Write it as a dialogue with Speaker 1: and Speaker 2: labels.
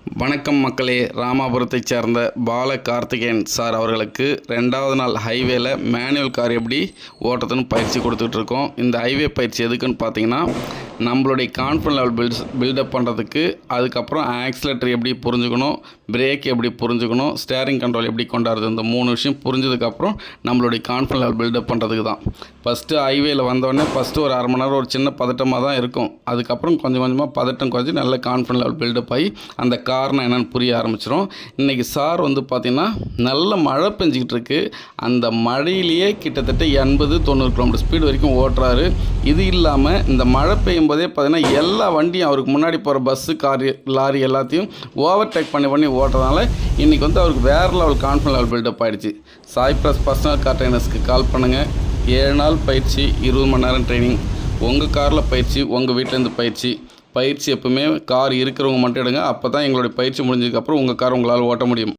Speaker 1: வணக்கம் மக்களே. ராமாபுரத்தைச் சேர்ந்த பால கார்த்திகேயன் சார் அவர்களுக்கு 2வது நாள் ஹைவேல மேனுவல் கார் எப்படி ஓட்டுறதுன்னு பயிற்சி கொடுத்துட்ருக்கோம். இந்த ஹைவே பயிற்சி எதுக்குன்னு பார்த்தீங்கன்னா, நம்மளுடைய கான்ஃபிடன்ஸ் லெவல் பில்டப் பண்ணுறதுக்கு, அதுக்கப்புறம் ஆக்சிலேட்டர் எப்படி புரிஞ்சுக்கணும், பிரேக் எப்படி புரிஞ்சுக்கணும், ஸ்டேரிங் கண்ட்ரோல் எப்படி கொண்டாடுறது, இந்த 3 விஷயம் புரிஞ்சதுக்கப்புறம் நம்மளுடைய கான்ஃபிடன்ஸ் லெவல் பில்டப் பண்ணுறதுக்கு தான். ஃபஸ்ட்டு ஹைவேல வந்தோடனே ஃபஸ்ட்டு ஒரு 1/2 மணி நேரம் ஒரு சின்ன பதட்டமாக தான் இருக்கும். அதுக்கப்புறம் கொஞ்சம் கொஞ்சமாக பதட்டம் குறைஞ்சி நல்ல கான்ஃபிடன்ஸ் லெவல் பில்டப் ஆகி அந்த காரணம் என்னென்னு புரிய ஆரம்பிச்சிடும். இன்றைக்கி சார் பார்த்திங்கன்னா நல்ல மழை பெஞ்சிக்கிட்டு இருக்கு. அந்த மழையிலேயே கிட்டத்தட்ட 80-90 கிலோமீட்டர் ஸ்பீடு வரைக்கும் ஓட்டுறாரு. இது இல்லாமல் இந்த மழை பெய்யும் போதே பார்த்திங்கன்னா எல்லா வண்டியும் அவருக்கு முன்னாடி போகிற பஸ்ஸு, கார், லாரி எல்லாத்தையும் ஓவர்டேக் பண்ணி ஓட்டுறதுனால இன்றைக்கி அவருக்கு வேறு லெவல் கான்ஃபிடன்ஸ் லெவல் பில்டப் ஆகிடுச்சு. சாய் ப்ளஸ் பர்சனல் கார் ட்ரைனர்ஸ்க்கு கால் பண்ணுங்கள். 7 நாள் பயிற்சி, 20 மணி நேரம் ட்ரைனிங். உங்கள் காரில் பயிற்சி, உங்கள் வீட்டிலேருந்து பயிற்சி எப்பவுமே கார் இருக்கிறவங்க மட்டும் எடுங்க. அப்போ தான் எங்களுடைய பயிற்சி முடிஞ்சதுக்கப்புறம் உங்கள் கார் உங்களால் ஓட்ட முடியும்.